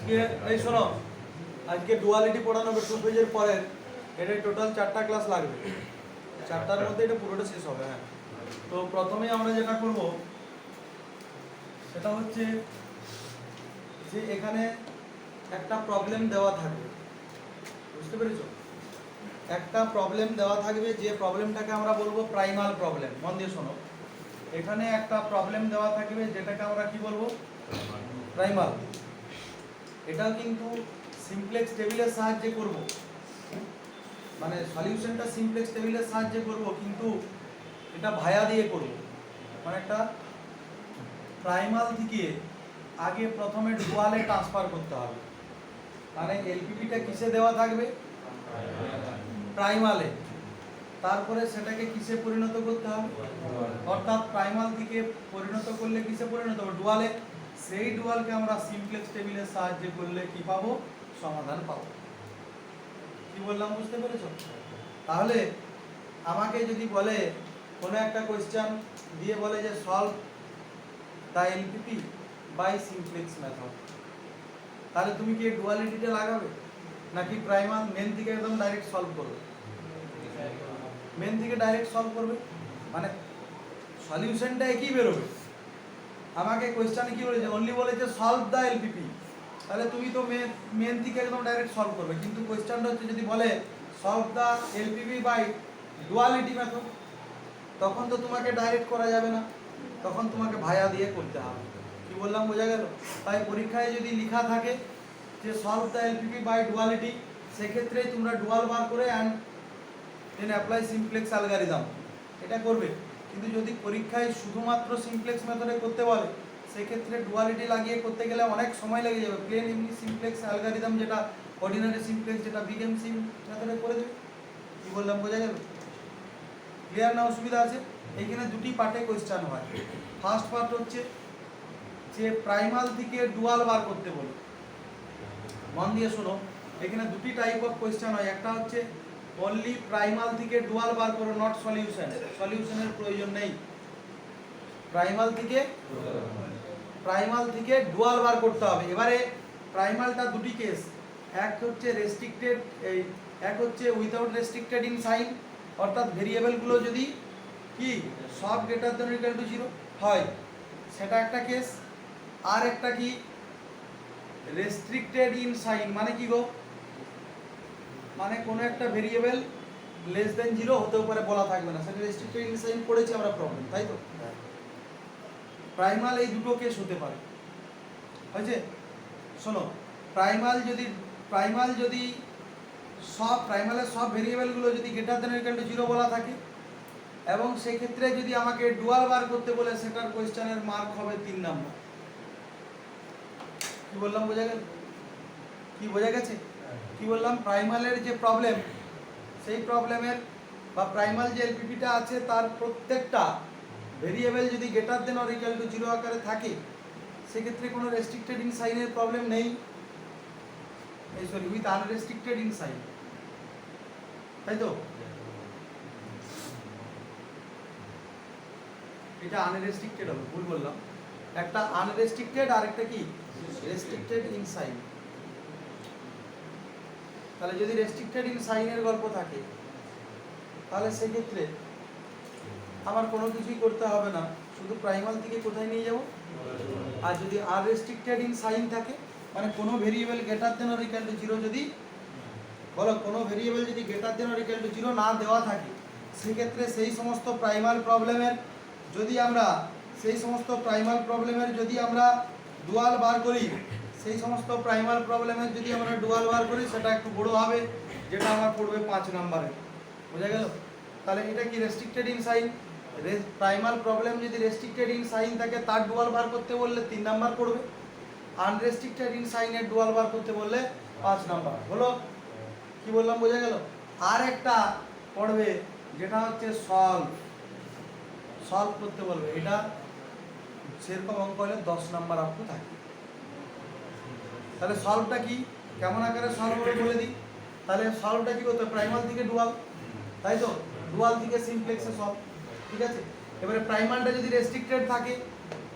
আজকে এই শোনো, আজকে ডুয়ালিটি পড়ানো হবে 2 পেজের পরের। এটা টোটাল 4টা ক্লাস লাগবে, 4টার মধ্যে এটা পুরোটা শেষ হবে। হ্যাঁ, তো প্রথমেই আমরা যেটা করব সেটা হচ্ছে যে এখানে একটা প্রবলেম দেওয়া থাকবে, বুঝতে পেরেছো? একটা প্রবলেম দেওয়া থাকবে, যে প্রবলেমটাকে আমরা বলবো প্রাইমাল প্রবলেম। মন দিয়ে শোনো, এখানে একটা প্রবলেম দেওয়া থাকবে যেটাকে আমরা কি বলবো? প্রাইমাল। এটাও কিন্তু সিমপ্লেক্স টেবিলের সাহায্যে করব, মানে সলিউশনটা সিমপ্লেক্স টেবিলের সাহায্যে করব, কিন্তু এটা ভায়া দিয়ে করব। মানে একটা প্রাইমাল থেকে আগে প্রথমে ডুয়ালে ট্রান্সফার করতে হবে। মানে এলপিপিটা কিসে দেওয়া থাকবে? প্রাইমালে। তারপরে সেটাকে কিসে পরিণত করতে হবে? অর্থাৎ প্রাইমাল থেকে পরিণত করলে কিসে পরিণত হবে? ডুয়ালে। সেই ডুয়ালকে আমরা সিমপ্লেক্স টেবিলের সাহায্যে করলে কি পাবো? সমাধান পাবো। কি বললাম বুঝতে পেরেছো? তাহলে আমাকে যদি বলে কোনো একটা কোয়েশ্চেন দিয়ে বলে যে solve the LPP by simplex method, তাহলে তুমি কি ডুয়ালিটিটা লাগাবে নাকি প্রাইমাল মেন থেকে একদম ডাইরেক্ট সলভ করবে? মেন থেকে ডাইরেক্ট সলভ করবে, মানে সলিউশনটা একই বেরোবে। আমাকে কোয়েশ্চেনে কি বলেছে? অনলি বলেছে সলভ দ্য এলপিপি, তাহলে তুমি তো মেন থেকে একদম ডাইরেক্ট সলভ করবে। কিন্তু কোয়েশ্চেনটা হচ্ছে যদি বলে solve the LPP by duality method, তখন তো তোমাকে ডাইরেক্ট করা যাবে না, তখন তোমাকে ভায়া দিয়ে করতে হবে। কি বললাম বোঝা গেল? তাই পরীক্ষায় যদি লেখা থাকে যে solve the LPP by duality, সেক্ষেত্রে তোমরা ডুয়াল বার করে and then apply simplex algorithm, এটা করবে। কিন্তু যদি পরীক্ষায় শুধুমাত্র সিমপ্লেক্স মেথডে করতে বলে, সেক্ষেত্রে ডুয়ালিটি লাগিয়ে করতে গেলে অনেক সময় লেগে যাবে। প্লেন এমনি সিমপ্লেক্স অ্যালগরিদম, যেটা অর্ডিনারি সিমপ্লেক্স, যেটা বিগ এম সিম মেথডে করে দেবে। কি বললাম বোঝা গেল? ক্লিয়ার না অসুবিধা আছে? এইখানে দুটি পার্টে কোয়েশ্চেন হয়। ফার্স্ট পার্ট হচ্ছে যে প্রাইমাল থেকে ডুয়াল বার করতে বলে। মন দিয়ে শোনো, এখানে দুটি টাইপ অফ কোয়েশ্চেন হয়। একটা হচ্ছে অনলি প্রাইমাল থেকে ডুয়াল বার করো, নট সলিউশন, সলিউশনের প্রয়োজন নেই। প্রাইমাল থেকে ডুয়াল বার করতে হবে। এবারে প্রাইমালটা দুটি কেস, এক হচ্ছে রেস্ট্রিক্টেড, এক হচ্ছে উইথাউট রেস্ট্রিক্টেড ইন সাইন, অর্থাৎ ভেরিয়েবলগুলো যদি কি সব গ্রেটার দ্যান ইকুয়াল টু 0 হয়, সেটা একটা কেস। আর একটা কি রেস্ট্রিক্টেড ইন সাইন, মানে কি গো? মানে কোনো একটা ভেরিয়েবল লেস দেন 0 হতেও পারে, বলা থাকবে না, সেটা রেস্ট্রিক্টেড ইন সাইন পড়েছি আমরা প্রবলেম, তাই তো? প্রাইমাল এই দুটো কেস হতে পারে, হয়েছে? শোনো, প্রাইমাল যদি প্রাইমালের সব ভেরিয়েবলগুলো যদি গ্রেটার দ্যান ইকুয়াল টু 0 বলা থাকে, এবং সেক্ষেত্রে যদি আমাকে ডুয়াল বার করতে বলে, সেটার কোয়েশ্চেনের মার্ক হবে 3 নম্বর। কি বললাম বোঝা গেল? কি বোঝা গেছে? কি বললাম? প্রাইমালের যে প্রবলেম, সেই প্রবলেমের বা প্রাইমাল যে এলপিপিটা আছে, তার প্রত্যেকটা ভেরিয়েবল যদি greater than or equal to 0 আকারে থাকে, সেক্ষেত্রে কোনো রেস্ট্রিক্টেড ইন সাইনের প্রবলেম নেই। উইথ আনরেস্ট্রিক্টেড ইন সাইন, তাই তো? এটা আনরেস্ট্রিক্টেড হবে, ভুল বললাম। একটা আনরেস্ট্রিক্টেড আর একটা কি রেস্ট্রিক্টেড ইন সাইন। তাহলে যদি রেস্ট্রিক্টেড ইন সাইনের গল্প থাকে, তাহলে সেক্ষেত্রে আমার কোনো কিছুই করতে হবে না, শুধু প্রাইমাল থেকে কোথায় নিয়ে যাব? আর যদি আনরেস্ট্রিক্টেড ইন সাইন থাকে, মানে কোনো variable greater than or equal to 0 যদি বলো, কোনো ভেরিয়েবল যদি greater than or equal to 0 না দেওয়া থাকে, সেক্ষেত্রে সেই সমস্ত প্রাইমাল প্রবলেমের যদি আমরা ডুয়াল বার করি, সেটা একটু বড় হবে, যেটা আমার পড়বে 5 নম্বরে। বোঝা গেল? তাহলে এটা কি restricted in sign. Primal problem যদি রেস্ট্রিক্টেড ইন সাইন থাকে, তার ডুয়াল বার করতে বললে 3 নাম্বার পড়বে। আনরেস্ট্রিক্টেড ইন সাইনের ডুয়াল বার করতে বললে 5 নাম্বার হলো। কি বললাম বোঝা গেল? আর একটা পড়বে যেটা হচ্ছে সলভ করতে বলবে। এটা সেরকম অঙ্ক হলে 10 নাম্বার আপনি থাকে। তাহলে সলভটা কি, কেমন আকারে সলভ হবে বলে দিই। তাহলে সলভটা কি করতে হবে? প্রাইমাল থেকে ডুয়াল, তাই তো? ডুয়াল থেকে সিমপ্লেক্সে সলভ, ঠিক আছে? এবারে প্রাইমালটা যদি রেস্ট্রিক্টেড থাকে,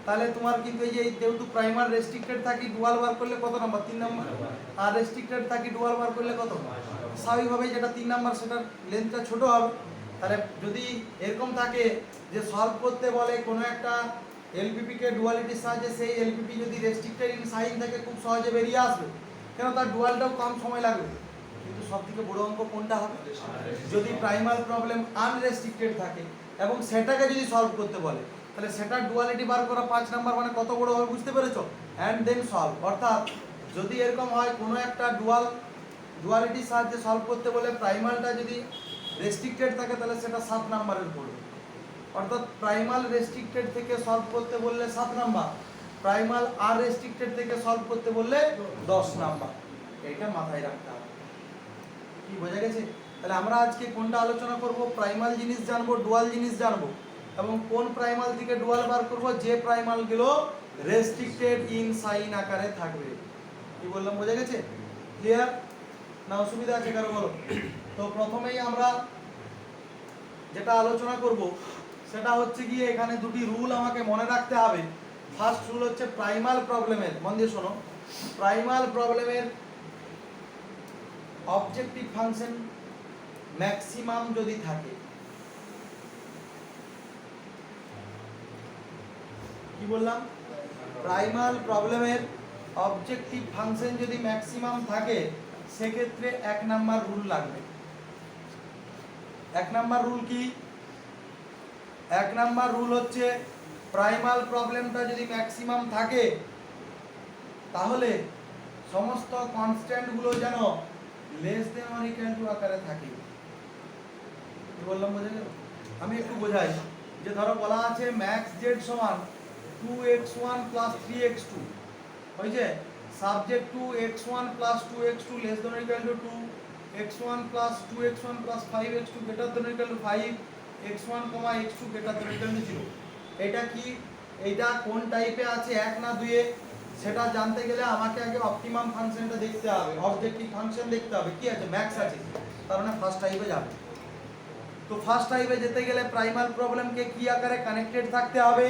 তাহলে তোমার কিন্তু এই যে যেহেতু প্রাইমাল রেস্ট্রিক্টেড থাকি ডুয়াল বার করলে কত নাম্বার 3 নাম্বার, আর রেস্ট্রিক্টেড থাকি ডুয়াল বার করলে কত, স্বাভাবিকভাবেই যেটা 3 নাম্বার সেটার লেন্থটা ছোট হবে। তাহলে যদি এরকম থাকে যে সলভ করতে বলে কোনো একটা এলপিপি কে ডুয়ালিটির সাহায্যে, সেই এলপিপি যদি রেস্ট্রিক্টেড ইন সাইন থাকে খুব সহজে বেরিয়ে আসবে, কেন তার ডুয়ালটাও কম সময় লাগবে। কিন্তু সবথেকে বড় অঙ্ক কোনটা হবে, যদি প্রাইমাল প্রবলেম আনরেস্ট্রিক্টেড থাকে এবং সেটাকে যদি সলভ করতে বলে, তাহলে সেটার ডুয়ালিটি বার করা 5 নাম্বার মানে কত বড় হবে বুঝতে পেরেছো, অ্যান্ড দেন সলভ। অর্থাৎ যদি এরকম হয় কোনো একটা ডুয়ালিটির সাহায্যে সলভ করতে বলে প্রাইমালটা যদি রেস্ট্রিক্টেড থাকে তাহলে সেটা 7 নাম্বারের পড়বে। অর্থাৎ প্রাইমাল রেস্ট্রিক্টেড থেকে সলভ করতে বললে 7 নাম্বার, প্রাইমাল আর রেস্ট্রিক্টেড থেকে সলভ করতে বললে 10 নাম্বার। এটা মাথায় রাখতে হবে। কি বোঝা গেছে? তাহলে আমরা আজকে কোনটা আলোচনা করব, প্রাইমাল জিনিস জানবো, ডুয়াল জিনিস জানবো, এবং কোন প্রাইমাল থেকে ডুয়াল বার করব, যে প্রাইমাল গুলো রেস্ট্রিক্টেড ইন সাইন আকারে থাকবে। কি বললাম বোঝা গেছে? ক্লিয়ার না অসুবিধা আছে কারো বলো? তো প্রথমেই আমরা যেটা আলোচনা করব সেটা হচ্ছে গিয়ে এখানে দুটি রুল আমাকে মনে রাখতে হবে। ফার্স্ট রুল হচ্ছে প্রাইমাল প্রবলেমের, মন দিয়ে শোনো, প্রাইমাল প্রবলেমের অবজেক্টিভ ফাংশন ম্যাক্সিমাম যদি থাকে, কি বললাম, প্রাইমাল প্রবলেমের অবজেক্টিভ ফাংশন যদি ম্যাক্সিমাম থাকে সেক্ষেত্রে 1 নাম্বার রুল লাগবে। 1 নাম্বার রুল কি? 1 নাম্বার রুল হচ্ছে প্রাইমাল প্রবলেমটা যদি ম্যাক্সিমাম থাকে তাহলে সমস্ত কনস্ট্যান্ট গুলো যেন less than or equal two আকারে থাকে। কি বললাম বোঝা গেল? আমি একটু বোঝাই, যে ধরো বলা আছে ম্যাক্স জেড সমান 2x1 plus 3x2, হয়েছে, subject to x1 plus 2x2 less than or equal two 2, x1 plus 2x1 plus 5x2 greater than or equal two 5, x1, x2 greater than or equal to 0। এটা কি, এটা কোন টাইপে আছে 1 না 2 এ, সেটা জানতে গেলে আমাকে আগে অপটিমাম ফাংশনটা দেখতে হবে, অবজেক্টিভ ফাংশন দেখতে হবে। কি আছে, ম্যাক্স আছে, তার মানে ফার্স্ট টাইপে যাবে। তো ফার্স্ট টাইপে যেতে গেলে প্রাইমাল প্রবলেমকে কি আকারে কানেক্টেড থাকতে হবে,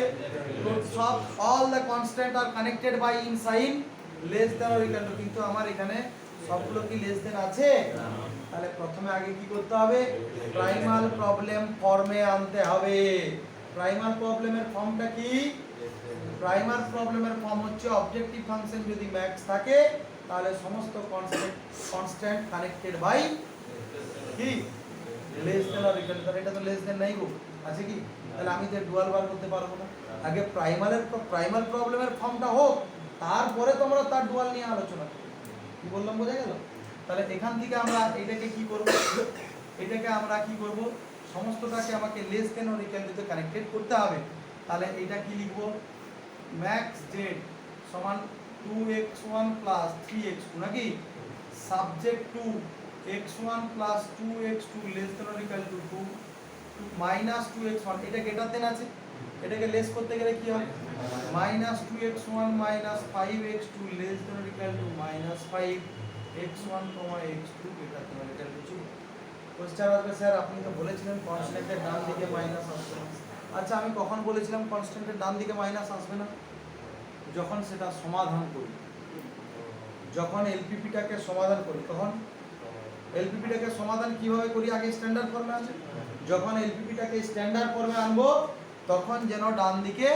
তো সব all the constant are connected by in sign less than or equal to, কিন্তু আমার এখানে সবগুলো কি লেস দেন আছে? তাহলে প্রথমে আগে কি করতে হবে, প্রাইমাল প্রবলেম ফর্মে আনতে হবে। প্রাইমাল প্রবলেমের ফর্মটা কি, প্রাইমাল প্রবলেমের ফর্ম হচ্ছে অবজেক্টিভ ফাংশন যদি ম্যাক্স থাকে তাহলে সমস্ত কনস্ট্যান্ট কানেক্টেড বাই কি less than or equal two. এটা তো লেস দেন নাই গো, আছে কি? তাহলে আমি তো ডুয়াল বার করতে পারবো না। আগে প্রাইমাল প্রবলেমের ফর্মটা হোক, তারপরে তোমরা তার ডুয়াল নিয়ে আলোচনা করো। কি বললাম বোঝা গেল? তাহলে এখান থেকে আমরা এটাকে কি করব, এটাকে আমরা কি করব, সমস্তটাকে আমাকে less than or equal two তে কানেক্টেড করতে হবে। তাহলে এটা কি লিখব, ম্যাক্স জেড সমান 2x1 plus 3x2 নাকি, subject to x1 plus 2x2 less than or equal two 2 minus 2x1, এটা গ্রেটার দেন আছে, এটাকে লেস করতে গেলে কি হয়, minus 2x1 minus 5x2 less than or equal two minus 5x1, x2 greater than or equal to 0। Question আসবে, sir আপনি তো বলেছিলেন কনস্ট্যান্টের ডান দিকে মাইনাস আসবে না। আচ্ছা, আমি কখন বলেছিলাম কনস্ট্যান্টের ডান দিকে মাইনাস আসবে না? যখন সেটা সমাধান করি, যখন এলপিপিটাকে সমাধান করি, তখন এলপিপিটাকে সমাধান কিভাবে করি, আগে স্ট্যান্ডার্ড ফর্মে আছে, যখন এলপিপিটাকে স্ট্যান্ডার্ড ফর্মে আনবো তখন যেন ডান দিকে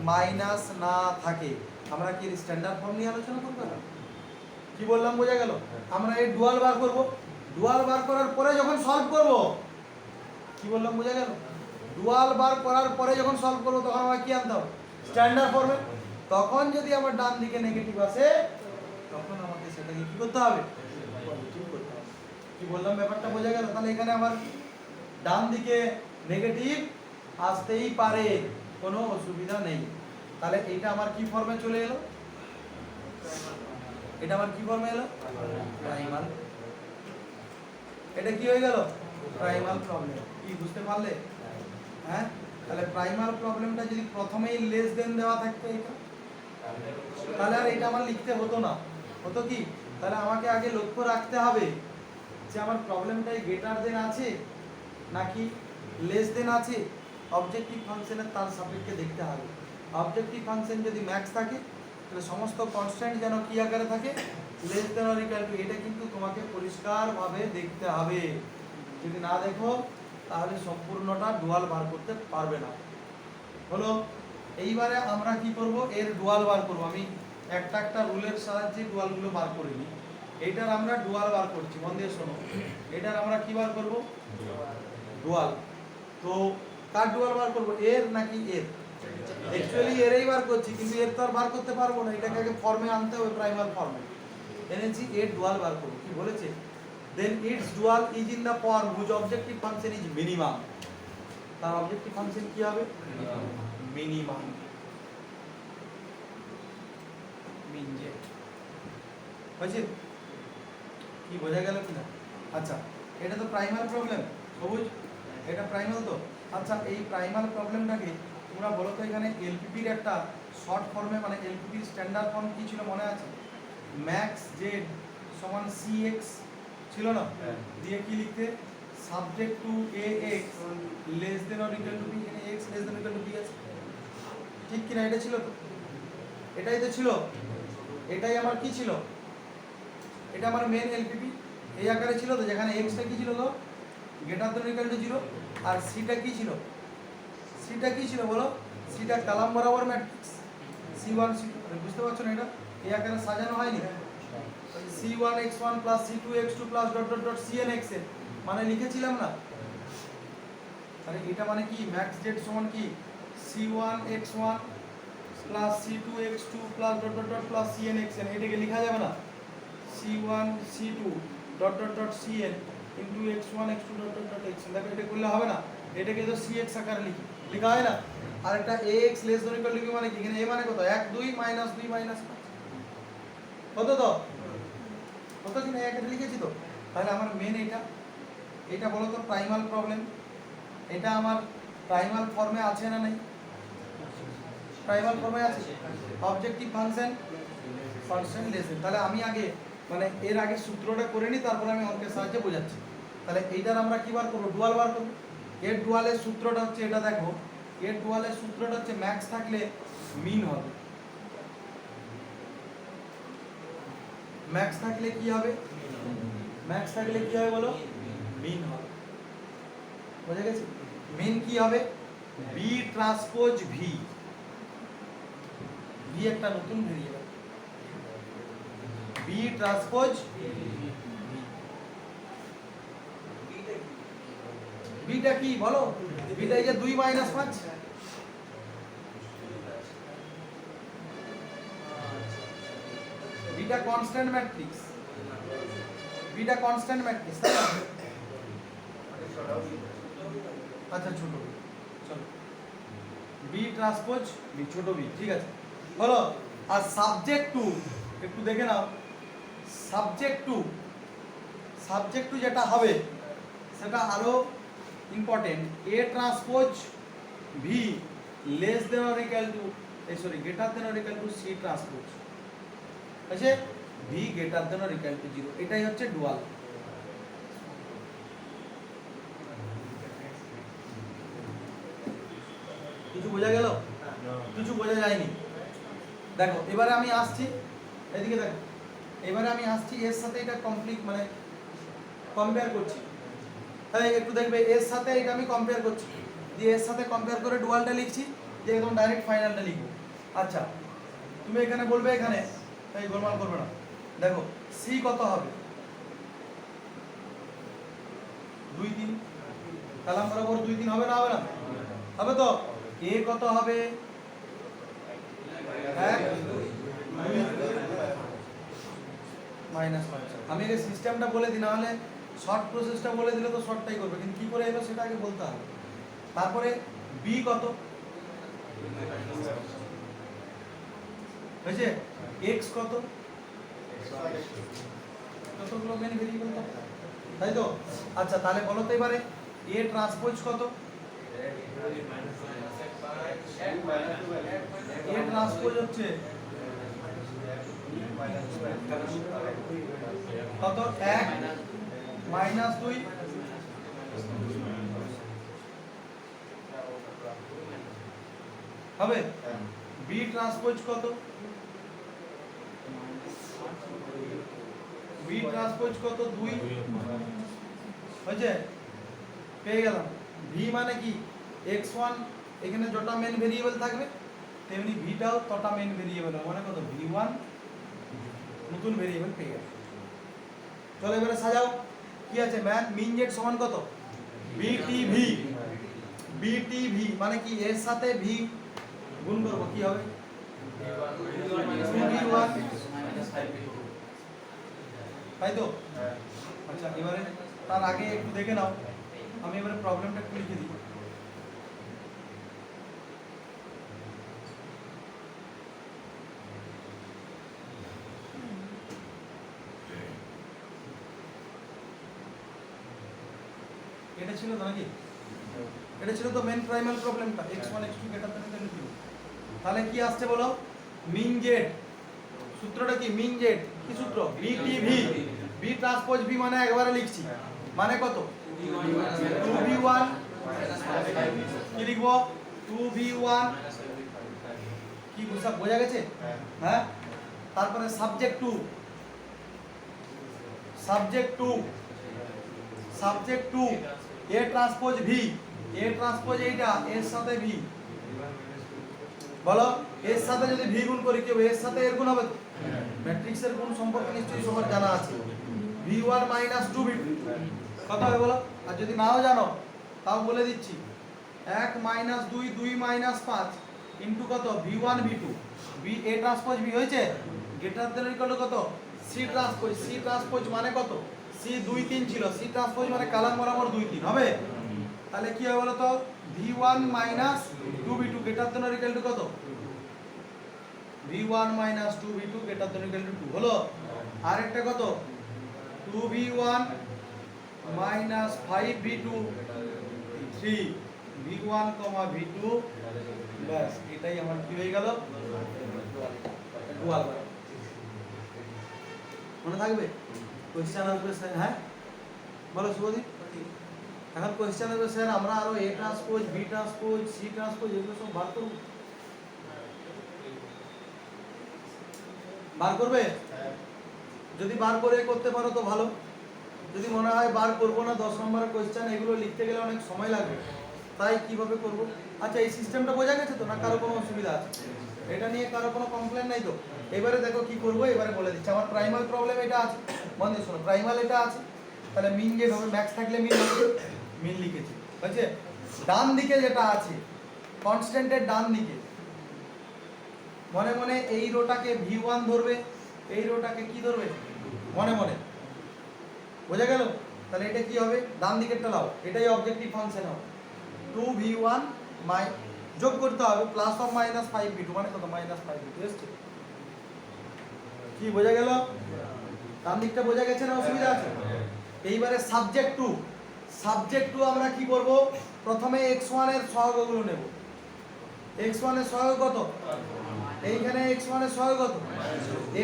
মাইনাস না থাকে। আমরা কি স্ট্যান্ডার্ড ফর্ম নিয়ে আলোচনা করব না? কি বললাম বোঝা গেল? আমরা এই ডুয়াল বার করব, ডুয়াল বার করার পরে যখন সলভ করব, কি বললাম বোঝা গেল? ডুয়াল বার করার পরে যখন সলভ করব তখন আমরা কি আনতে হবে, স্ট্যান্ডার্ড ফর্মে। তখন যদি আমার ডান দিকে নেগেটিভ আসে তখন আমাকে সেটাকে কি করতে হবে, পজিটিভ করতে হবে। কি বললাম ব্যাপারটা বোঝা গেল? তাহলে এখানে আমার ডান দিকে নেগেটিভ আসতেই পারে, কোনো অসুবিধা নেই। তাহলে এটা আমার কি ফর্মে চলে এলো, এটা আমার কি ফর্মে এলো, প্রাইমাল। এটা কি হয়ে গেল, প্রাইমাল প্রবলেম। কি বুঝতে পারলে? হ্যাঁ, তাহলে প্রাইমাল প্রবলেমটা যদি প্রথমেই লেস দেন দেওয়া থাকতো এটা, তাহলে আর এটা আমার লিখতে হতো না। হতো কি, তাহলে আমাকে আগে লক্ষ্য রাখতে হবে যে আমার প্রবলেমটাই গ্রেটার দেন আছে নাকি লেস দেন আছে, অবজেক্টিভ ফাংশনের তার সাপেক্ষে দেখতে হবে। অবজেক্টিভ ফাংশন যদি ম্যাক্স থাকে তাহলে সমস্ত কনস্ট্যান্ট যেন কি আকারে থাকে, less than or equal two. এটা কিন্তু তোমাকে পরিষ্কারভাবে দেখতে হবে, যদি না দেখো তাহলে সম্পূর্ণটা ডুয়াল বার করতে পারবে না। হলো, এইবারে আমরা কি করব, এর ডুয়াল বার করব। আমি একটা একটা রুলের সাহায্যে ডুয়ালগুলো বার করে নিই। এইটার আমরা ডুয়াল বার করছি, মন দিয়ে শোনো। এটার আমরা কি বার করব, ডুয়াল। তো কার ডুয়াল বার করব, এর নাকি এর? অ্যাকচুয়ালি এরই বার করছি, কিন্তু এর তো আর বার করতে পারবো না, এটাকে আগে ফর্মে আনতে হবে, প্রাইমাল ফর্মে এনেছি। এর ডুয়াল বার করব, কি বলেছে, then it's dual is in the form whose objective function is minimum. তার অবজেক্টিভ ফাংশন কি হবে, মিনিমাম। মিনজে হয়েছে, কি বোঝা গেল কিনা? আচ্ছা, এটা তো প্রাইমাল প্রবলেম, সবুজ, এটা প্রাইমাল তো। আচ্ছা, এই প্রাইমাল প্রবলেমটাকে তোমরা বলো তো, এখানে এলপিপির একটা শর্ট ফর্মে, মানে এলপিপির স্ট্যান্ডার্ড ফর্ম কি ছিল মনে আছে? ম্যাক্স জেড সমান সি এক্স ছিল না? দিয়ে কি লিখতে, subject to A X less than or equal to B, এখানে X less than equal to B আছে, ঠিক কিনা? এটা ছিল তো, এটাই তো ছিল, এটাই আমার কি ছিল, এটা আমার মেন এলপিপি এই আকারে ছিল তো, যেখানে এক্সটা কি ছিল তো, গ্রেটার দেন ইকুয়াল টু 0, আর সিটা কি ছিল, সিটা কি ছিল বলো, সিটা কলাম বরাবর ম্যাট্রিক্স c1 c2, বুঝতে পারছো না? এটা এই আকারে সাজানো হয়নি, c1 x1 plus c2 x2 plus dot dot dot cn xn, মানে লিখেছিলাম না? আরে এটা মানে কি, ম্যাক্স জেড সমান কি, c1 x1 plus c2 x2 plus dot dot dot plus cn xn, এটাকে লেখা যাবে না, c1 c2 dot dot dot cn into x1 x2 dot dot dot xn। দেখো এটা করলে হবে না, এটাকে তো cx আকারে লিখি, লেখা হয় না? আর একটা ax less than equal two মানে কি, এখানে a মানে কত, 1 2 মাইনাস 2 মাইনাস 5, কত তো, কত কিনা এক এটা লিখেছি তো। তাহলে আমার মেন এটা, এটা বলো তো প্রাইমাল প্রবলেম, এটা আমার প্রাইমাল ফর্মে আছে না নেই? প্রাইমাল ফর্মে আছে, objective function constant less than. তাহলে আমি আগে মানে এর আগে সূত্রটা করে নিই, তারপরে আমি অঙ্কের সাহায্যে বোঝাচ্ছি। তাহলে এইটার আমরা কি বার করবো, ডুয়াল বার করবো। এর ডুয়ালের সূত্রটা হচ্ছে এটা, দেখো এর ডুয়ালের সূত্রটা হচ্ছে ম্যাক্স থাকলে মিন হবে, ম্যাক্স থাকলে কি হবে, ম্যাক্স থাকলে কি হবে বলো, মিন হবে, বোঝা গেছে? মিন কি হবে, বি ট্রান্সপোজ ভি, ভি একটা নতুন ভেরিয়েবল, বি ট্রান্সপোজ বিটা কি বলো, বিটা এই যে 2 minus 5, beta constant matrix, beta constant matrix, তাই না? আচ্ছা ছোট বি, চলো বি ট্রান্সপোজ বি, ছোট বি, ঠিক আছে বলো। আর সাবজেক্ট টু একটু দেখে নাও, সাবজেক্ট টু যেটা হবে সেটা আরো important, A transpose V less than or equal to, sorry greater than or equal to C transpose, আছে V greater than or equal to 0, এটাই হচ্ছে ডুয়াল। কিছু বোঝা গেল, কিছু বোঝা যায়নি? দেখো এবারে আমি আসছি, এদিকে দেখো, এবারে আমি আসছি এর সাথে এটা কমপ্লিট মানে কম্পেয়ার করছি। তাহলে একটু দেখবে এর সাথে এটা আমি কম্পেয়ার করছি, দিয়ে এর সাথে কম্পেয়ার করে ডুয়ালটা লিখছি, দিয়ে একদম ডাইরেক্ট ফাইনালটা লিখবো। আচ্ছা তুমি এখানে বলবে, এখানে এই গোলমাল করবে না, দেখো সি কত হবে, 2 3, কলাম বরাবর 2 3 হবে না, হবে না? হবে তো। এ কত হবে, 1 মাইনাস 5। আমি আগে সিস্টেমটা বলে দিই, না হলে শর্ট প্রসেসটা বলে দিলে তো শর্টটাই করবে, কিন্তু কি করে এলো সেটা আগে বলতে হবে। তারপরে বি কত হয়েছে, এক্স কত, কতগুলো মেন ভেরিয়েবল তো, তাই তো? আচ্ছা তাহলে বলো তো এবারে এ ট্রান্সপোজ কত, এ ট্রান্সপোজ হচ্ছে কত, 1 মাইনাস 2, হবে বি ট্রান্সপোজ কত? বি ট্রান্সপোজ কত? 2 হয়েছে, পেয়ে গেলাম। ভি মানে কি x1 এখানে যটা মেন ভেরিয়েবল থাকবে তেমনি ভিটাও তটা মেন ভেরিয়েবল মানে কত v1 নতুন ভেরিয়েবল পেয়ে গেল। চলো এবারে সাজাও কি আছে ম্যান মিন জেড সমান কত বিটিভি। বিটিভি মানে কি এর সাথে ভি গুণ করব কি হবে v1 তাই তো। আচ্ছা এবারে তার আগে একটু দেখে নাও, আমি এবারে প্রবলেমটা একটু লিখে দিই। এটা ছিল তো নাকি, এটা ছিল তো মেন প্রাইমাল প্রবলেমটা x1 x2 গ্রেটার দ্যান = 0। তাহলে কি আসছে বলো মিন জেড, সূত্রটা কি মিন জেড কি সূত্র বিটিভি। বি ট্রান্সপোজ ভি মানে একবারে লিখছি মানে কত 2v1 কি লিখবো 2v1 কি বোঝা গেছে হ্যাঁ। তারপরে subject to A transpose V, A transpose এইটা এর সাথে ভি বলো, এর সাথে যদি ভি গুণ করি কি হবে এর সাথে এর গুণ হবে তো। ম্যাট্রিক্সের গুণ সম্পর্কে নিশ্চয়ই সবার জানা আছে v1 - 2v2 কত হবে বলো। আর যদি নাও জানো তাও বলে দিচ্ছি 1 - 2 2 - 5 ইনটু কত v1 v2 v a transpose v হয়েছে গ্রেটার দ্যান ইকুয়াল টু কত c ট্রান্সপোজ মানে কত c 2 3 ছিল c ট্রান্সপোজ মানে কালাম বরাবর 2 3 হবে। তাহলে কি হবে বলো তো v1 - 2v2 greater than equal to কত v1 - 2v2 greater than equal to 2 হলো। আর একটা কত 2v1 - 5v2 3 v1, v2 ব্যাস এটাই আমার কি হয়ে গেল ডুয়াল। মনে থাকবে কোশ্চেন আসবে স্যার হ্যাঁ বলো শুভদীপ। এখন কোশ্চেন আসবে স্যার আমরা আরো A transpose B transpose C transpose এগুলো সব বার করব, বার করবে যদি বার করে করতে পারো তো ভালো, যদি মনে হয় বার করবো না 10 নম্বরের কোশ্চেন এগুলো লিখতে গেলে অনেক সময় লাগবে তাই কিভাবে করব। আচ্ছা এই সিস্টেমটা বোঝা গেছে তো না কারো কোনো অসুবিধা আছে এটা নিয়ে কারো কোনো কমপ্লেন নাই তো। এবারে দেখো কি করব এবারে বলে দিচ্ছি আমার প্রাইমাল প্রবলেম এটা আছে মন দিয়ে শোনো প্রাইমাল এটা আছে তাহলে মিন জেড হবে ম্যাক্স থাকলে মিন লিখেছি বুঝছে। ডান দিকে যেটা আছে কনস্ট্যান্টের ডান দিকে মনে মনে এই রোটাকে v1 ধরবে এই রোটাকে কি ধরবে মনে মনে বোঝা গেল। তাহলে এটা কি হবে ডান দিকেরটা লাও এটাই অবজেক্টিভ ফাংশন হবে 2v1 যোগ করতে হবে প্লাস অর মাইনাস 5v2 মানে কত -5v2 এসছে কি বোঝা গেল। ডান দিকটা বোঝা গেছে না অসুবিধা আছে। এইবারে সাবজেক্ট টু আমরা কি করব প্রথমে x1 এর সহগগুলো নেব। x1 এর সহগ কত এইখানে x1 এর সহগ কত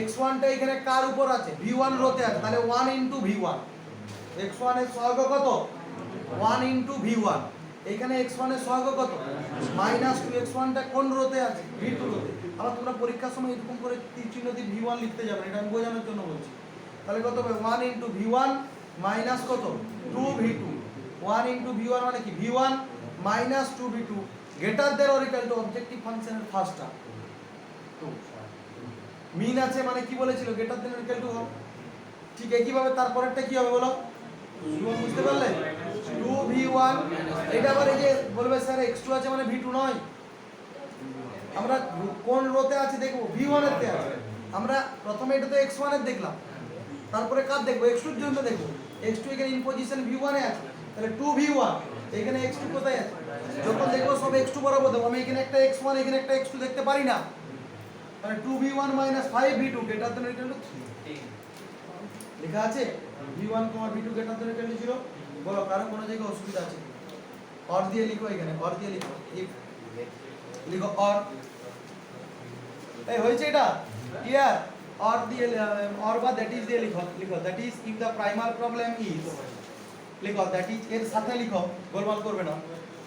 x1 টা এখানে কার উপর আছে v1 রোতে আছে তাহলে 1 * v1 x1 এর সহগ কত 1 * v1 এখানে x1 এর সহগ কত -2 x1 টা কোন রোতে আছে v2 রোতে। আবার তোমরা পরীক্ষার সময় এরকম করে তীর চিহ্ন দিয়ে v1 লিখতে যাবে এটা আমি বোঝানোর জন্য বলছি। তাহলে কত হবে 1 * v1 মাইনাস কত 2v2 1 * v1 মানে কি v1 - 2v2 greater than or equal two objective ফাংশনের ফার্স্টটা মিন আছে মানে কি বলেছিল greater than or equal two ঠিক একইভাবে তারপরেরটা কি হবে বলো শুভ বুঝতে পারলে 2v1 এটা আবার এই যে বলবে স্যার x2 আছে মানে v2 নয় আমরা কোন রোতে আছে দেখব v1 এর তে আছে আমরা প্রথমে এটা তো x1 এর দেখলাম তারপরে কার দেখব x2 এর জন্য দেখব x2 এখানে ইন পজিশন v1 এ আছে তাহলে 2v1 এখানে x2 কোথায় আছে যখন দেখব সব x2 বরাবর দেব আমি এখানে একটা x1 এখানে একটা x2 দেখতে পারি না মানে 2v1 - 5v2 greater than or equal two 3 লেখা আছে v1, v2 greater than or equal to 0 বলো কারণ কোনো জায়গায় অসুবিধা আছে অর দিয়ে লিখো এখানে অর দিয়ে লিখো ইফ লিখো অর এই হয়েছে এটা ক্লিয়ার অর দিয়ে অর বা দ্যাট ইজ দিয়ে লিখো that is if the primal problem is লিখো দ্যাট ইজ এর সাথে লিখো গোলমাল করবে না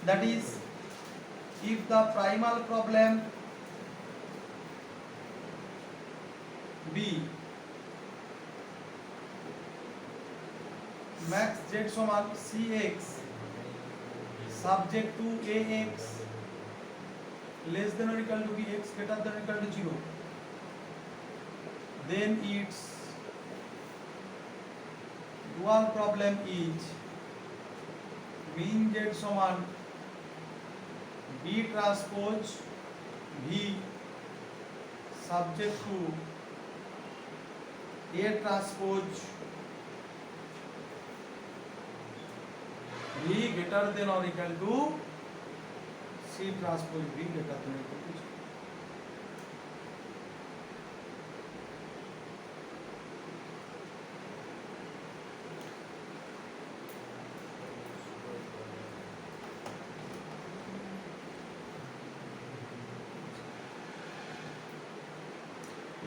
that is if the primal problem be max Z সমান C X subject to A X less than or equal to bx greater than or equal to 0, then its dual problem is mean z সমান b transpose v subject to a transpose v greater than or equal to C transpose V greater than or equal to 0.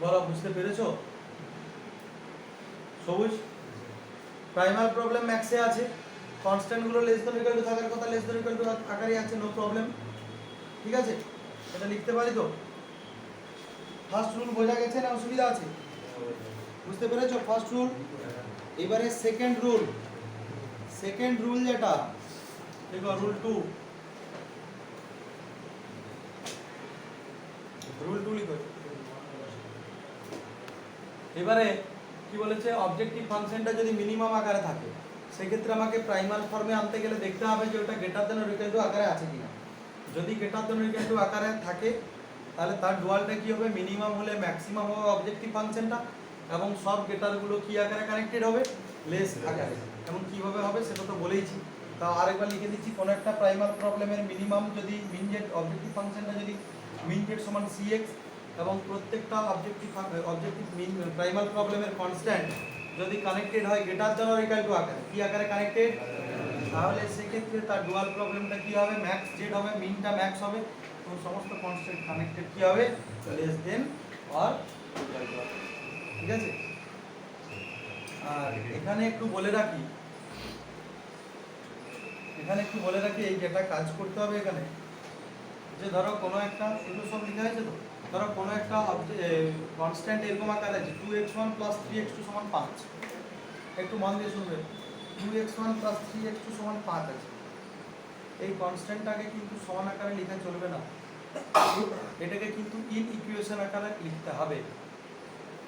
বলো বুঝতে পেরেছো? সবুজ primal problem ম্যাক্সে আছে, constant গুলো less than equal to থাকার কথা less than equal to আকারে আছে, নো প্রবলেম। ঠিক আছে, এটা লিখতে পারি তো? ফার্স্ট রুল বোঝা গেছে না অসুবিধা আছে? বুঝতে পেরেছো ফার্স্ট রুল? এবারে সেকেন্ড রুল, সেকেন্ড রুল যেটা দেখো রুল 2, রুল 2 লিখো। এবারে কি বলেছে, অবজেক্টিভ ফাংশনটা যদি মিনিমাম আকারে থাকে সেক্ষেত্রে আমাকে প্রাইমাল ফর্মে আনতে গেলে দেখতে হবে যে ওটা greater than or equal two আকারে আছে কিনা। যদি greater than or equal two আকারে থাকে তাহলে তার ডুয়ালটা কি হবে, মিনিমাম হলে ম্যাক্সিমাম হবে অবজেক্টিভ ফাংশনটা, এবং সব গেটারগুলো কি আকারে কানেক্টেড হবে, লেস আকারে। এবং কিভাবে হবে সেটা তো বলেইছি, তাও আরেকবার লিখে দিচ্ছি। কোনো একটা প্রাইমাল প্রবলেমের মিনিমাম যদি মিন জেড অবজেক্টিভ ফাংশনটা যদি মিন জেড সমান সিএক্স এবং প্রত্যেকটা অবজেক্টিভ মিন প্রাইমাল প্রবলেমের কনস্ট্যান্ট যদি কানেক্টেড হয় greater than or equal two আকারে, কি আকারে কানেক্টেড, তাহলে সেক্ষেত্রে তার ডুয়াল প্রবলেমটা কি হবে, ম্যাক্স জেড হবে, মিনটা ম্যাক্স হবে, এবং সমস্ত কনস্ট্যান্ট কানেক্টেড কি হবে, less than or equal two. ঠিক আছে, আর এখানে একটু বলে রাখি, এই যেটা কাজ করতে হবে এখানে, যে ধরো কোনো একটা, এগুলো সব লেখা আছে তো, ধরো কোনো একটা কনস্ট্যান্ট এরকম আকার আছে 2x1 + 3x2 = 5। একটু মন দিয়ে শুনবে, 2x1 + 3x2 = 5 আছে। এই কনস্ট্যান্টটাকে কিন্তু সমান আকারে লেখা চলবে না, এটাকে কিন্তু ইন ইকুয়েশন আকারে লিখতে হবে।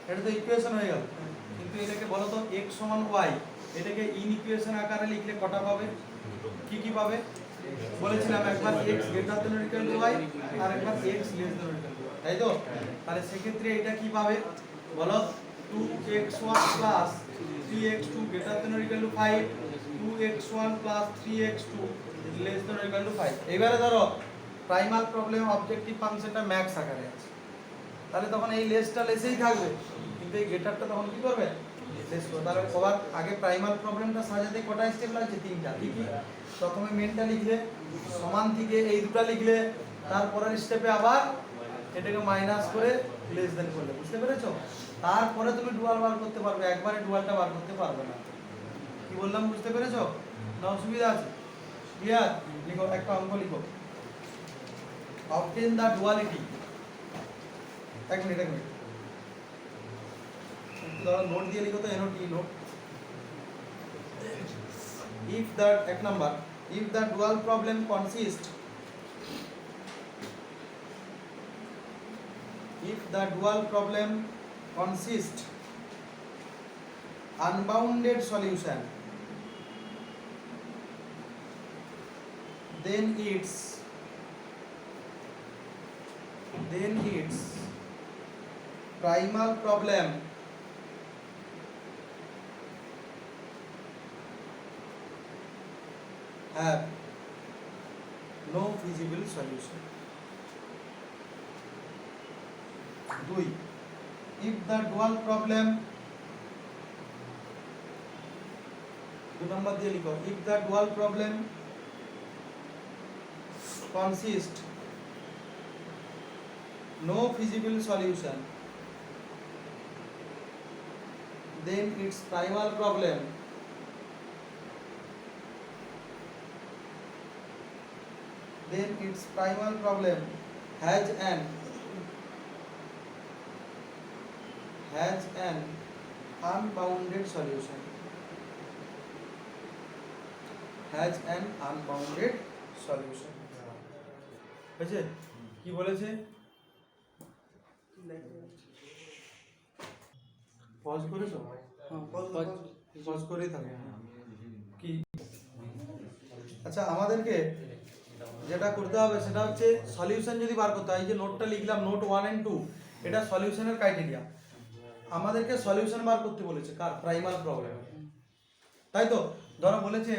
এটা তো ইকুয়েশন হয়ে গেল, কিন্তু এটাকে বলো তো x সমান y, এটাকে ইন ইকুয়েশন আকারে লিখলে কটা পাবে, কি কি পাবে বলেছিলাম, একবার x greater than or equal two y আর একবার x less than or equal two y, তাই তো? তাহলে সেক্ষেত্রে এটা কি পাবে বলো, 2x1 + 3x2 greater than or equal two 5, 2x1 + 3x2 less than or equal two 5। এবারে ধরো প্রাইমাল প্রবলেম অবজেক্টিভ ফাংশনটা ম্যাক্স আকারে আছে, তাহলে তখন এই লেসটা লেসেই থাকবে, কিন্তু এই গ্রেটারটা তখন কি করবে, লেস করবে। তাহলে সবার আগে প্রাইমাল প্রবলেমটা সাজাতে কটা স্টেপ লাগছে, 3টা। কি কি, প্রথমে মেনটা লিখলে, সমান থেকে এই দুটো লিখলে, তারপরের স্টেপে আবার এটাকে মাইনাস করে লেস দেন করলে, বুঝতে পেরেছো? তারপরে তুমি ডুয়াল বার করতে পারবে, একবারে ডুয়ালটা বার করতে পারবে না। কি বললাম বুঝতে পেরেছো না অসুবিধা আছে? ক্লিয়ার? লিখো, একটা অঙ্ক লিখো, obtain the duality। এক মিনিট একটু ধরো নোট দিয়ে লিখো তো, NOT নোট। if the এক number, if the dual problem consists, unbounded solution, then its primal problem have no feasible solution. 2, if the dual problem, 2 নম্বর দিয়ে লিখো, if the dual problem consists no feasible solution, then its primal problem has has an unbounded solution, has an unbounded solution বুঝছে কি বলেছে pause করেছো pause করেই থাকে কি আচ্ছা আমাদেরকে যেটা করতে হবে সেটা হচ্ছে সলিউশন যদি বার করতে হয় এই যে নোটটা লিখলাম নোট 1 এন্ড 2 এটা সলিউশনের ক্রাইটেরিয়া আমাদেরকে সলিউশন বার করতে বলেছে কার প্রাইমাল প্রবলেম তাই তো ধরো বলেছে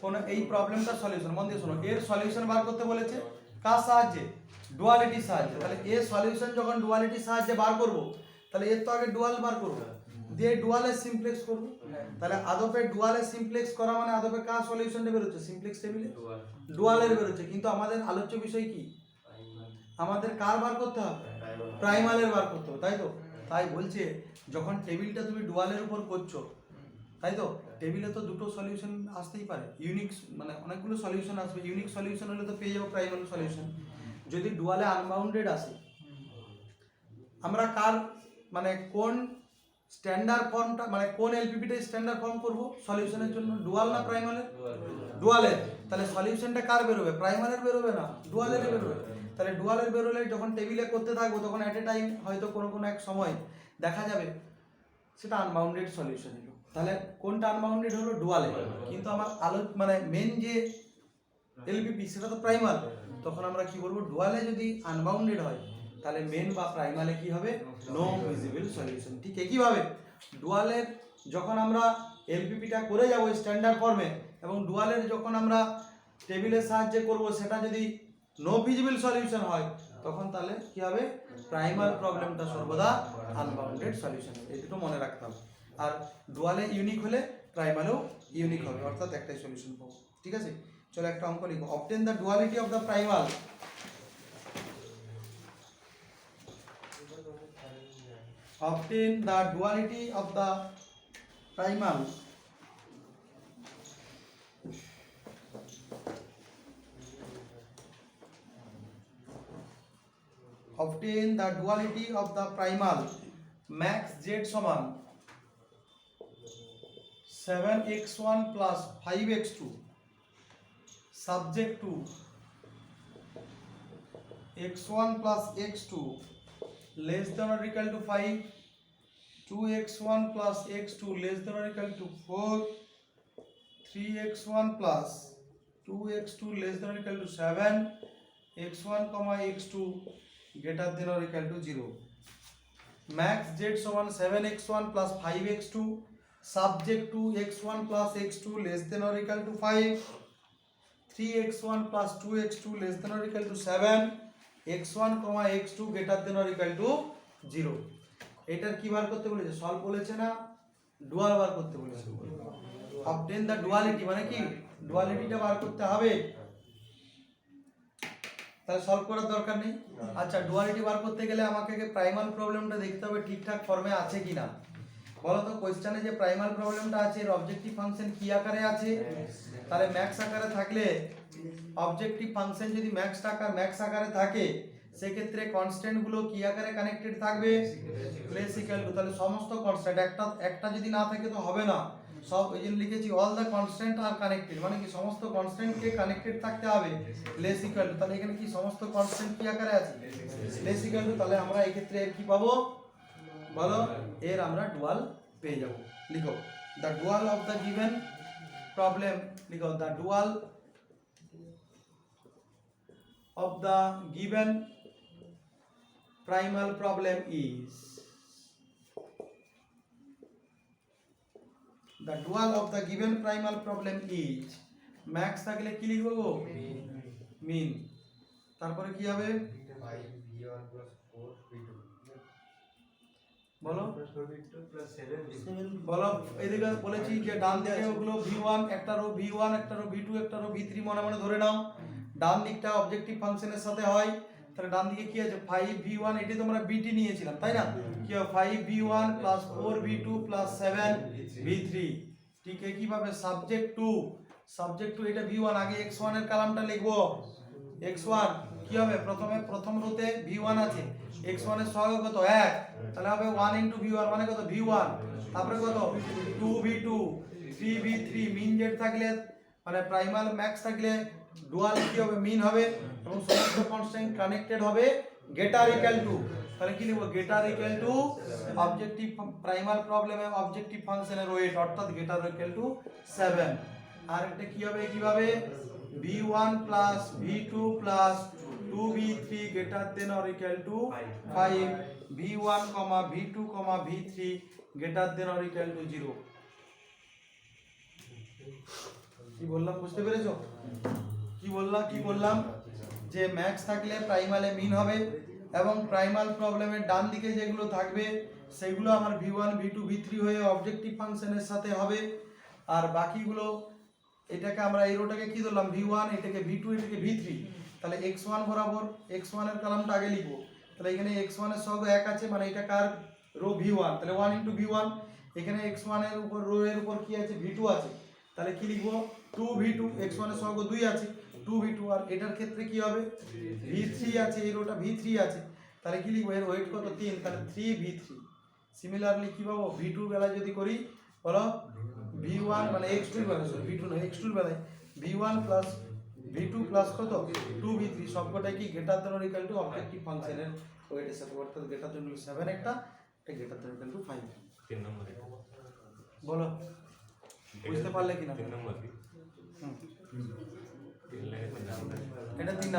কোন এই প্রবলেমটার সলিউশন মন দিয়ে শোনো এর সলিউশন বার করতে বলেছে কার সাহায্যে ডুয়ালিটির সাহায্যে তাহলে এর সলিউশন যখন ডুয়ালিটির সাহায্যে বার করব তাহলে এর তো আগে ডুয়াল বার করব দিয়ে ডুয়ালের সিমপ্লেক্স করব তাহলে আদপে ডুয়ালের সিমপ্লেক্স করা মানে আদপে কার সলিউশনটা বের হচ্ছে সিমপ্লেক্স টেবিলে ডুয়ালের বের হচ্ছে কিন্তু আমাদের আলোচ্য বিষয় কি আমাদের কার বার করতে হবে প্রাইমালের বার করতে হবে তাই তো তাই বলছে যখন টেবিলটা তুমি ডুয়ালের উপর করছো তাই তো টেবিলে তো দুটো সলিউশন আসতেই পারে ইউনিক মানে অনেকগুলো সলিউশন আসবে ইউনিক সলিউশন হলে তো পেয়ে যাবো প্রাইমাল সলিউশন যদি ডুয়ালে আনবাউন্ডেড আসে আমরা কার মানে কোন স্ট্যান্ডার্ড ফর্মটা মানে কোন এলপিপিটা স্ট্যান্ডার্ড ফর্ম করব সলিউশনের জন্য ডুয়াল না প্রাইমালের ডুয়ালের তাহলে সলিউশনটা কার বেরোবে প্রাইমালের বেরোবে না ডুয়ালের বেরোবে তাহলে ডুয়ালের বেরোলে যখন টেবিলে করতে থাকবো তখন অ্যাট এ টাইম হয়তো কোনো এক সময় দেখা যাবে সেটা আনবাউন্ডেড সলিউশন হলো তাহলে কোনটা আনবাউন্ডেড হলো ডুয়ালে কিন্তু আমার মানে মেন যে এলপিপি সেটা তো প্রাইমাল তখন আমরা কি বলবো ডুয়ালে যদি আনবাউন্ডেড হয় তাহলে মেন বা প্রাইমালে কি হবে নো ভিজিবল সলিউশন ঠিক একইভাবে ডুয়ালের যখন আমরা এলপিপিটা করে যাব স্ট্যান্ডার্ড ফর্মে এবং ডুয়ালের যখন আমরা টেবিলের সাহায্যে করব সেটা যদি নো ভিজিবল সলিউশন হয় তখন তাহলে কি হবে প্রাইমাল প্রবলেমটা সর্বদা আনবাউন্ডেড সলিউশন হবে এই দুটো মনে রাখতে হবে আর ডুয়ালে ইউনিক হলে প্রাইমালেও ইউনিক হবে অর্থাৎ একটাই সলিউশন পাবো ঠিক আছে চলো একটা অঙ্ক লিখো obtain the duality of the primal obtain the duality of the primal obtain the duality of the primal max z সমান 7x1 plus 5x2 subject to x1 plus x2 less than or equal to 5 2x1 plus x2 less than or equal to 4 3x1 plus 2x2 less than or equal to 7 x1 comma x2 greater than or equal to 0 max z সমান 7x1 plus 5x2 subject to x1 plus x2 less than or equal to 5 3x1 plus 2x2 less than or equal to 7 x1 x2 greater than or equal to 0 এটার কি বার করতে বলেছে solve বলেছে না dual বার করতে বলেছে অবটেন দা duality মানে কি ডুয়ালিটিটা বার করতে হবে তাহলে সলভ করার দরকার নেই আচ্ছা ডুয়ালিটি বার করতে গেলে আমাকে প্রাইমাল প্রবলেমটা দেখতে হবে ঠিকঠাক ফর্মে আছে কিনা বলো তো কোশ্চেনে যে প্রাইমাল প্রবলেমটা আছে এর অবজেক্টিভ ফাংশন কি আকারে আছে তাহলে ম্যাক্স আকারে থাকলে অবজেক্টিভ ফাংশন যদি ম্যাক্স আকারে থাকে সেক্ষেত্রে কনস্ট্যান্ট গুলো কি আকারে কানেক্টেড থাকবে প্লেস ইকুয়াল টু তাহলে সমস্ত কনস্ট্যান্ট একটা যদি না থাকে তো হবে না সব এই জন্য লিখেছি all the constant are connected মানে কি সমস্ত কনস্ট্যান্ট কে কানেক্টেড থাকতে হবে লেস ইকুয়াল টু তাহলে এখানে কি সমস্ত কনস্ট্যান্ট কি আকারে আছে লেস ইকুয়াল টু তাহলে আমরা এই ক্ষেত্রে কি পাবো বলো এর আমরা ডুয়াল পেয়ে যাব লিখো the dual of the given problem লিখো the dual of the given primal problem is the dual of the given primal problem is max থাকলে কি লিখব গো মিন তারপরে কি হবে 5v1 4v2 বলো বলো এদিকে বলেছি যে ডান দিকে ওগুলো v1 একটা রো v1 একটা রো v2 একটা রো v3 মনে মনে ধরে নাও ডান দিকটা অবজেক্টিভ ফাংশনের সাথে হয় তাহলে ডান দিকে কি আছে 5v1 এটি তোমরা bt নিয়েছিলাম তাই না কি হবে 5v1 4v2 7v3 ঠিক একইভাবে সাবজেক্ট টু এটা v1 আগে x1 এর কলামটা লিখবো x1 কি হবে প্রথম রোতে v1 আছে x1 এর সহগ কত 1 তাহলে হবে 1 * v1 মানে কত v1 তারপরে কত 2v2 3v3 মিন জেড থাকলে মানে প্রাইমাল ম্যাক্স থাকলে ডুয়াল কি হবে মিন হবে এবং সমস্ত কনস্ট্যান্ট কানেক্টেড হবে গেটার ইকুয়াল টু তাহলে কি লিখব গেটার ইকুয়াল টু অবজেক্টিভ প্রাইমাল প্রবলেমে অবজেক্টিভ ফাংশনের ওয়েট অর্থাৎ গেটার ইকুয়াল টু 7 আর এটা কি হবে কিভাবে v1 plus v2 plus 2v3 greater than or equal to 5 v1 v2 v3 greater than or equal to 0 কি বললাম বুঝতে পেরেছো কি বললাম যে ম্যাক্স থাকলে প্রাইমালে মিন হবে এবং প্রাইমাল প্রবলেমের ডান দিকে যেগুলো থাকবে সেগুলো আমার v1 v2 v3 হয়ে অবজেক্টিভ ফাংশনের সাথে হবে আর বাকিগুলো এটাকে আমরা এই রোটাকে কি ধরলাম v1 এটাকে v2 এটাকে v3 তাহলে x1 বরাবর x1 এর কলামটা আগে লিখব তাহলে এখানে x1 এর সহগ 1 আছে মানে এটা কার রো v1 তাহলে 1 * v1 এখানে x1 এর উপর রো এর উপর কি আছে v2 আছে তাহলে কি লিখব 2v2 x1 এর সহগ 2 আছে 2v2 আর এটার ক্ষেত্রে কি হবে v3 আছে এই রোটা v3 আছে তাহলে কি লিখব এর ওয়েট কত 3 তাহলে 3v3 সিমিলারলি কি পাবো v2 বেলা যদি করি বলো v1 মানে x2 বেলা v2 না x2 বেলায় v1 plus v2 plus কত 2v3 সবকটাই কি greater than or equal two objective ফাংশনের ওয়েটের সাথে অর্থাৎ গ্রেটার দ্যান 7 একটা গ্রেটার দ্যান ইকুয়াল টু 5 3 নম্বর বলো বুঝতে পারলে কিনা 3 নম্বর কি 3 লাগে এটা 3